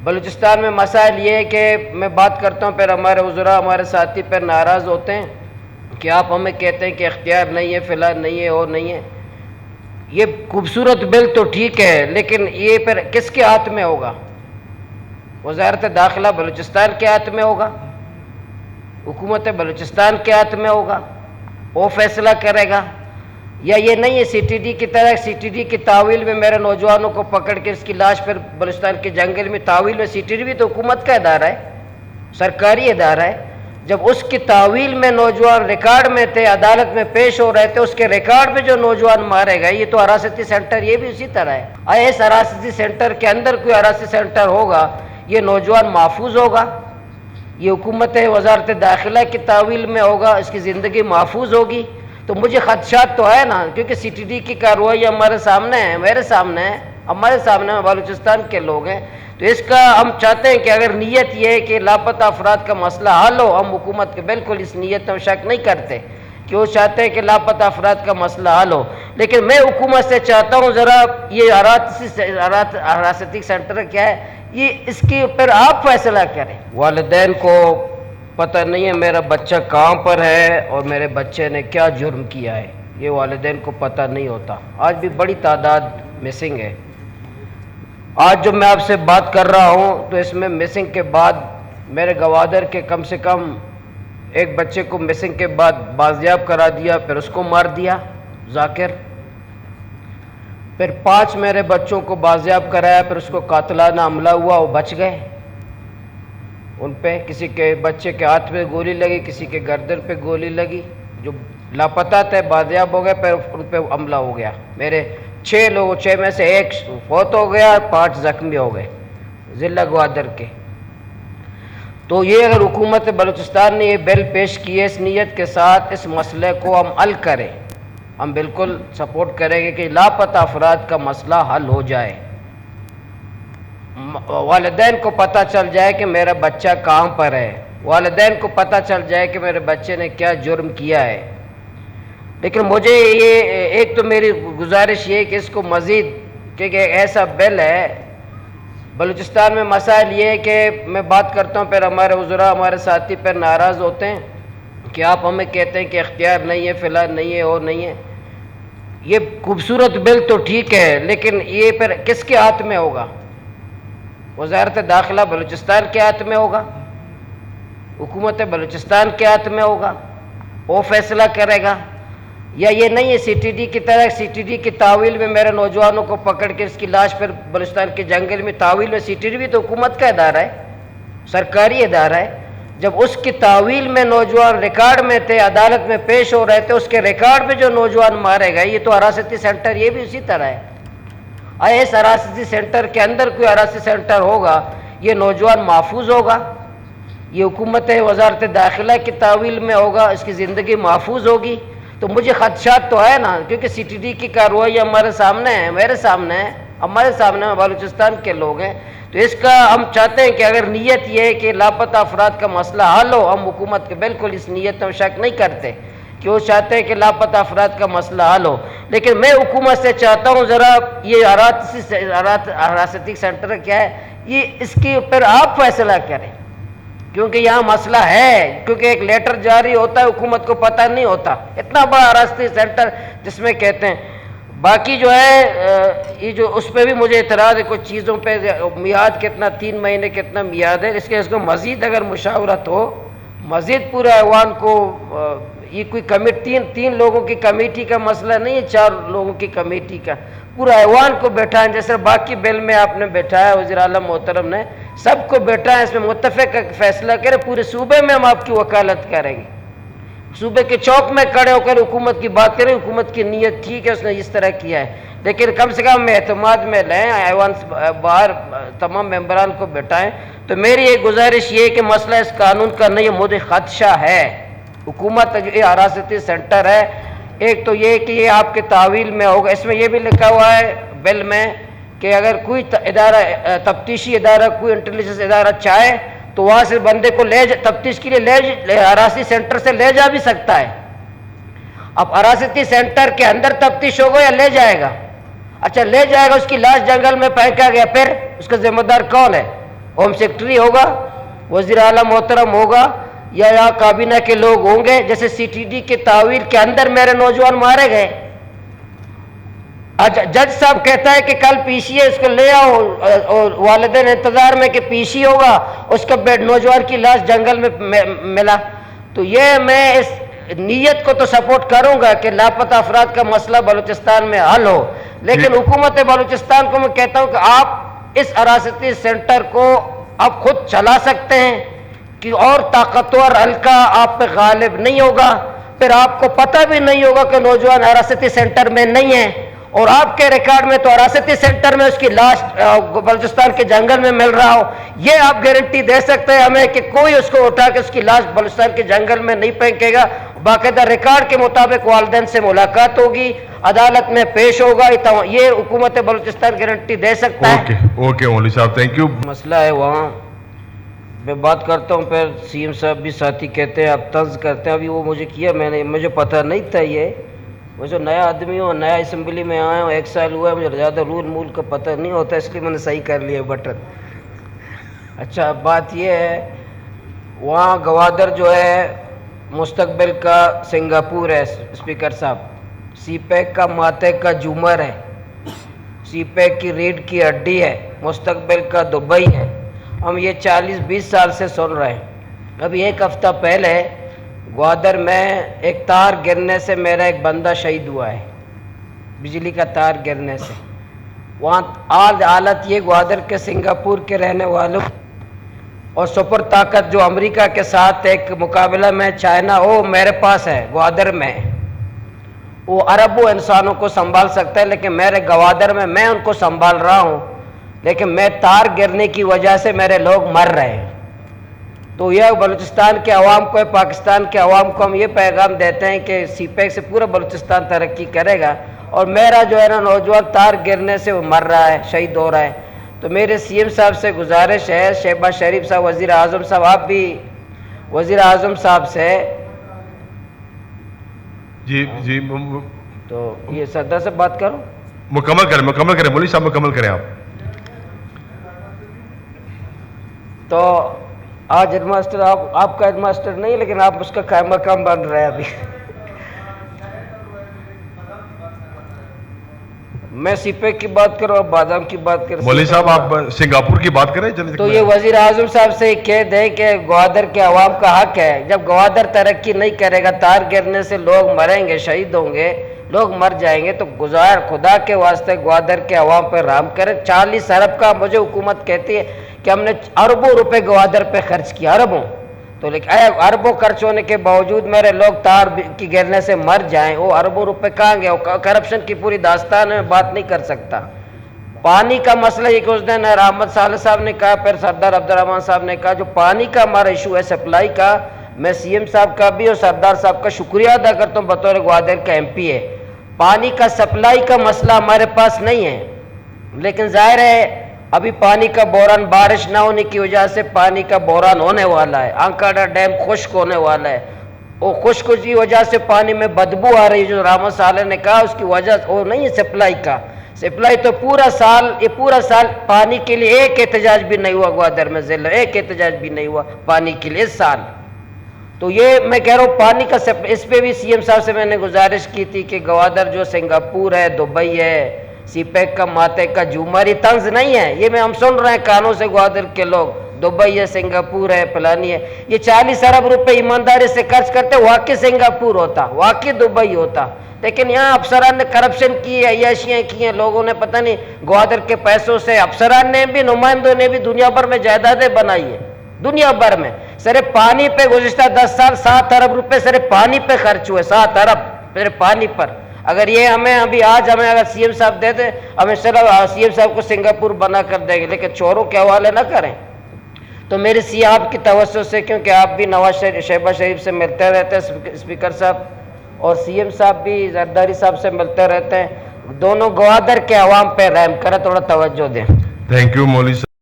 بلوچستان میں مسائل یہ ہے کہ میں بات کرتا ہوں، پھر ہمارے وزراء ہمارے ساتھی پھر ناراض ہوتے ہیں کہ آپ ہمیں کہتے ہیں کہ اختیار نہیں ہے، فلاں نہیں ہے اور نہیں ہے۔ یہ خوبصورت بل تو ٹھیک ہے، لیکن یہ پھر کس کے ہاتھ میں ہوگا؟ وزارت داخلہ بلوچستان کے ہاتھ میں ہوگا، حکومت بلوچستان کے ہاتھ میں ہوگا، وہ فیصلہ کرے گا؟ یا یہ نہیں ہے سی ٹی ڈی کی طرح، سی ٹی ڈی کی تعویل میں میرے نوجوانوں کو پکڑ کے اس کی لاش پھر بلوچستان کے جنگل میں تعویل میں، سی ٹی ڈی بھی تو حکومت کا ادارہ ہے، سرکاری ادارہ ہے، جب اس کی تعویل میں نوجوان ریکارڈ میں تھے، عدالت میں پیش ہو رہے تھے، اس کے ریکارڈ میں جو نوجوان مارے گئے، یہ تو حراستی سینٹر یہ بھی اسی طرح ہے۔ آیا اس حراستی سینٹر کے اندر کوئی حراستی سینٹر ہوگا، یہ نوجوان محفوظ ہوگا؟ یہ حکومت وزارت داخلہ کی تعویل میں ہوگا، اس کی زندگی محفوظ ہوگی؟ تو مجھے خدشات تو ہے نا، کیونکہ سی ٹی ڈی کی کارروائی ہمارے سامنے ہے، میرے سامنے ہے، ہمارے سامنے ہے، بلوچستان کے لوگ ہیں۔ تو اس کا ہم چاہتے ہیں کہ اگر نیت یہ ہے کہ لاپتہ افراد کا مسئلہ حل ہو، ہم حکومت کے بالکل اس نیت میں شک نہیں کرتے کہ وہ چاہتے ہیں کہ لاپتہ افراد کا مسئلہ حل ہو، لیکن میں حکومت سے چاہتا ہوں ذرا یہ حراستی سینٹر کیا ہے، یہ اس کے اوپر آپ فیصلہ کریں۔ والدین کو پتہ نہیں ہے میرا بچہ کہاں پر ہے اور میرے بچے نے کیا جرم کیا ہے، یہ والدین کو پتہ نہیں ہوتا۔ آج بھی بڑی تعداد مسنگ ہے۔ آج جو میں آپ سے بات کر رہا ہوں تو اس میں مسنگ کے بعد میرے گوادر کے کم سے کم ایک بچے کو مسنگ کے بعد بازیاب کرا دیا، پھر اس کو مار دیا ذاکر، پھر 5 میرے بچوں کو بازیاب کرایا، پھر اس کو قاتلانہ حملہ ہوا، وہ بچ گئے، ان پہ کسی کے بچے کے ہاتھ پہ گولی لگی، کسی کے گردن پہ گولی لگی، جو لاپتہ تھے بازیاب ہو گئے، پھر ان پہ حملہ ہو گیا۔ میرے 6 لوگ، 6 میں سے 1 فوت ہو گیا، 5 زخمی ہو گئے ضلع گوادر کے۔ تو یہ اگر حکومت بلوچستان نے یہ بل پیش کی ہے اس نیت کے ساتھ، اس مسئلے کو ہم حل کریں، ہم بالکل سپورٹ کریں گے کہ لاپتہ افراد کا مسئلہ حل ہو جائے، والدین کو پتہ چل جائے کہ میرا بچہ کہاں پر ہے، والدین کو پتہ چل جائے کہ میرے بچے نے کیا جرم کیا ہے۔ لیکن مجھے یہ ایک تو میری گزارش یہ ہے کہ اس کو مزید، کیونکہ ایسا بل ہے، بلوچستان میں مسائل یہ ہے کہ میں بات کرتا ہوں، پھر ہمارے وزراء ہمارے ساتھی پھر ناراض ہوتے ہیں کہ آپ ہمیں کہتے ہیں کہ اختیار نہیں ہے، فلاں نہیں ہے اور نہیں ہے۔ یہ خوبصورت بل تو ٹھیک ہے، لیکن یہ پھر کس کے ہاتھ میں ہوگا؟ وزارت داخلہ بلوچستان کے ہاتھ میں ہوگا، حکومت بلوچستان کے ہاتھ میں ہوگا، وہ فیصلہ کرے گا؟ یا یہ نہیں ہے سی ٹی ڈی کی طرح، سی ٹی ڈی کی تعویل میں میرے نوجوانوں کو پکڑ کے اس کی لاش پھر بلوچستان کے جنگل میں تعویل میں، سی ٹی ڈی بھی تو حکومت کا ادارہ ہے، سرکاری ادارہ ہے، جب اس کی تعویل میں نوجوان ریکارڈ میں تھے، عدالت میں پیش ہو رہے تھے، اس کے ریکارڈ میں جو نوجوان مارے گئے، یہ تو حراستی سینٹر یہ بھی اسی طرح ہے۔ آیا اس حراستی سینٹر کے اندر کوئی حراستی سینٹر ہوگا، یہ نوجوان محفوظ ہوگا؟ یہ حکومت وزارت داخلہ کی تعویل میں ہوگا، اس کی زندگی محفوظ ہوگی؟ تو مجھے خدشات تو ہے نا، کیونکہ سی ٹی ڈی کی کارروائی ہمارے سامنے ہے، میرے سامنے ہے، ہمارے سامنے ہے، بلوچستان کے لوگ ہیں۔ تو اس کا ہم چاہتے ہیں کہ اگر نیت یہ ہے کہ لاپتہ افراد کا مسئلہ حل ہو، ہم حکومت کے بالکل اس نیت میں شک نہیں کرتے کہ وہ چاہتے ہیں کہ لاپتہ افراد کا مسئلہ حل ہو، لیکن میں حکومت سے چاہتا ہوں ذرا یہ حراستی سینٹر کیا ہے، یہ اس کے اوپر آپ فیصلہ کریں، کیونکہ یہاں مسئلہ ہے، کیونکہ ایک لیٹر جاری ہوتا ہے، حکومت کو پتہ نہیں ہوتا، اتنا بڑا حراستی سینٹر جس میں کہتے ہیں۔ باقی جو ہے یہ جو اس پہ بھی مجھے اعتراض ہے، کچھ چیزوں پہ میعاد کتنا، 3 مہینے کتنا میعاد ہے، اس کو مزید اگر مشاورت ہو، مزید پورا ایوان کو، یہ کوئی کمیٹی، 3 لوگوں کی کمیٹی کا مسئلہ نہیں ہے، 4 لوگوں کی کمیٹی کا، پورا ایوان کو بیٹھائیں، جیسے باقی بل میں آپ نے بیٹھایا، وزیر اعلیٰ محترم نے سب کو بیٹھائیں، اس میں متفق فیصلہ کریں، پورے صوبے میں ہم آپ کی وکالت کریں گے، صوبے کے چوک میں کھڑے ہو کر حکومت کی بات کریں، حکومت کی نیت ٹھیک ہے، اس نے اس طرح کیا ہے، لیکن کم سے کم اعتماد میں لیں، ایوان باہر تمام ممبران کو بٹھائیں۔ تو میری ایک گزارش یہ ہے کہ مسئلہ اس قانون کا نہیں ہے، مجھے خدشہ ہے، حکومت یہ حراستی سینٹر ہے، ایک تو یہ کہ یہ آپ کے تعویل میں ہوگا، اس میں یہ بھی لکھا ہوا ہے بل میں کہ اگر کوئی ادارہ، تفتیشی ادارہ، کوئی انٹیلیجنس ادارہ چاہے تو وہاں سے بندے کو تفتیش کے لیے حراستی سینٹر سے لے جا بھی سکتا ہے۔ اب حراستی سینٹر کے اندر تفتیش ہوگا یا لے جائے گا؟ اچھا لے جائے گا، اس کی لاش جنگل میں پھینکا گیا، پھر اس کا ذمہ دار کون ہے؟ ہوم سیکرٹری ہوگا, وزیر اعلیٰ محترم ہوگا, یا کابینہ کے لوگ ہوں گے. جیسے سی ٹی ڈی کے تعویل کے اندر میرے نوجوان مارے گئے. جج صاحب کہتا ہے کہ کل پی سی ہے, اس کو لے آؤ, اور والدین انتظار میں کہ پی سی ہوگا, اس کا نوجوان کی لاش جنگل میں ملا. تو یہ میں اس نیت کو تو سپورٹ کروں گا کہ لاپتہ افراد کا مسئلہ بلوچستان میں حل ہو, لیکن حکومت بلوچستان کو میں کہتا ہوں کہ آپ اس حراستی سینٹر کو آپ خود چلا سکتے ہیں کہ اور طاقتور حلقہ آپ پہ غالب نہیں ہوگا. پھر آپ کو پتہ بھی نہیں ہوگا کہ نوجوان حراستی سینٹر میں نہیں ہے, اور آپ کے ریکارڈ میں تو حراستی سینٹر میں اس کی لاش بلوچستان کے جنگل میں مل رہا ہو. یہ آپ گارنٹی دے سکتے ہیں ہمیں کہ کوئی اس کو اٹھا کے اس کی لاش بلوچستان کے جنگل میں نہیں پھینکے گا. باقاعدہ ریکارڈ کے مطابق والدین سے ملاقات ہوگی, عدالت میں پیش ہوگا. یہ حکومت بلوچستان گارنٹی دے سکتا ہے. اوکے مولوی صاحب, تھینک یو. مسئلہ ہے وہاں میں بات کرتا ہوں, پھر سی ایم صاحب بھی ساتھی کہتے ہیں آپ طنز کرتے ہیں. ابھی وہ مجھے کیا, مجھے پتہ نہیں تھا. یہ میں جو نیا آدمی ہوں, نیا اسمبلی میں آیا ہوں, 1 سال ہوا ہے, مجھے زیادہ رول مول کا پتہ نہیں ہوتا, اس لیے میں نے صحیح کر لیا بٹن. اچھا بات یہ ہے, وہاں گوادر جو ہے مستقبل کا سنگاپور ہے اسپیکر صاحب, سی پیک کا ماتے کا جومر ہے, سی پیک کی ریڑھ کی ہڈی ہے, مستقبل کا دبئی ہے. ہم یہ 40-20 سال سے سن رہے ہیں. ابھی 1 ہفتہ پہلے گوادر میں ایک تار گرنے سے میرا ایک بندہ شہید ہوا ہے, بجلی کا تار گرنے سے. وہاں آج حالت یہ گوادر کے سنگاپور کے رہنے والوں اور سپر طاقت جو امریکہ کے ساتھ ایک مقابلہ میں چائنا وہ میرے پاس ہے گوادر میں, وہ اربوں انسانوں کو سنبھال سکتا ہے, لیکن میرے گوادر میں ان کو سنبھال رہا ہوں, لیکن میں تار گرنے کی وجہ سے میرے لوگ مر رہے ہیں. تو یہ بلوچستان کے عوام کو, پاکستان کے عوام کو ہم یہ پیغام دیتے ہیں کہ سی پیک سے پورا بلوچستان ترقی کرے گا, اور میرا جو ہے نا نوجوان تار گرنے سے وہ مر رہا ہے, شہید ہو رہا ہے. تو میرے سی ایم صاحب سے گزارش ہے, شہباز شریف صاحب, وزیر اعظم صاحب, آپ بھی وزیر اعظم صاحب سے جی تو یہ صدر سے بات کرو, مکمل کریں مولوی صاحب, مکمل کریں آپ. تو آج ہیڈ ماسٹر آپ کا ہیڈ ماسٹر نہیں, لیکن آپ اس کا قائم مقام بن رہے ہیں ابھی. میں سی پیک کی بات کروں, آپ بادام کی بات کریں. مولوی صاحب آپ سنگاپور کی بات کریں. تو یہ وزیر اعظم صاحب سے کہہ دیں کہ گوادر کے عوام کا حق ہے, جب گوادر ترقی نہیں کرے گا, تار گرنے سے لوگ مریں گے, شہید ہوں گے, لوگ مر جائیں گے, تو خدا کے واسطے گوادر کے عوام پہ رحم کریں. 40 ارب کا مجھے حکومت کہتی ہے کہ ہم نے اربوں روپے گوادر پہ خرچ کیا, اربوں. تو لیکن اربوں خرچ ہونے کے باوجود میرے لوگ تار کی گرنے سے مر جائیں, وہ اربوں روپے کہاں گئے؟ کرپشن کی پوری داستان میں بات نہیں کر سکتا. پانی کا مسئلہ یہ کہ اس دن رحمت صالح صاحب نے کہا, پھر سردار عبدالرحمان صاحب نے کہا, جو پانی کا ہمارا ایشو ہے سپلائی کا, میں سی ایم صاحب کا بھی اور سردار صاحب کا شکریہ ادا کرتا ہوں بطور گوادر کا ایم پی ہے. پانی کا سپلائی کا مسئلہ ہمارے پاس نہیں ہے, لیکن ظاہر ہے ابھی پانی کا بحران, بارش نہ ہونے کی وجہ سے پانی کا بحران ہونے والا ہے. آنکاڑا ڈیم خشک ہونے والا ہے, وہ خشک کی وجہ سے پانی میں بدبو آ رہی ہے. جو رحمت صالح نے کہا اس کی وجہ وہ نہیں ہے سپلائی کا. سپلائی تو پورا سال پانی کے لیے ایک احتجاج بھی نہیں ہوا گوادر میں, ضلع ایک احتجاج بھی نہیں ہوا پانی کے لیے اس سال. تو یہ میں کہہ رہا ہوں پانی کا اس پہ بھی سی ایم صاحب سے میں نے گزارش کی تھی کہ گوادر جو سنگاپور ہے, دبئی ہے, سی پیک کا ماتے کا جومر, یہ طنز نہیں ہے, یہ ہم سن رہے ہیں کانوں سے گوادر کے لوگ. دبئی ہے, سنگاپور ہے, فلانی ہے. یہ 40 ارب روپے ایمانداری سے خرچ کرتے, واقعی سنگاپور ہوتا, واقعی دبئی ہوتا, لیکن یہاں افسران نے کرپشن کی, عیاشیاں کی ہیں, لوگوں نے پتہ نہیں گوادر کے پیسوں سے, افسران نے بھی, نمائندوں نے بھی دنیا بھر میں جائیدادیں بنائی ہیں, دنیا بھر میں. صرف پانی پہ گزشتہ 10 سال 7 ارب روپے صرف پانی پہ خرچ ہوئے, 7 ارب صرف پانی پر. اگر یہ ہمیں اگر سی ایم صاحب دے دیں, ہمیں سی ایم صاحب کو سنگاپور بنا کر دیں گے, لیکن چوروں کے حوالے نہ کریں. تو میری سی آپ کی توسط سے, کیونکہ آپ بھی شہباز شریف سے ملتے رہتے ہیں اسپیکر صاحب, اور سی ایم صاحب بھی زرداری صاحب سے ملتے رہتے ہیں, دونوں گوادر کے عوام پہ رحم کریں, تھوڑا توجہ دیں. تھینک یو مولوی صاحب.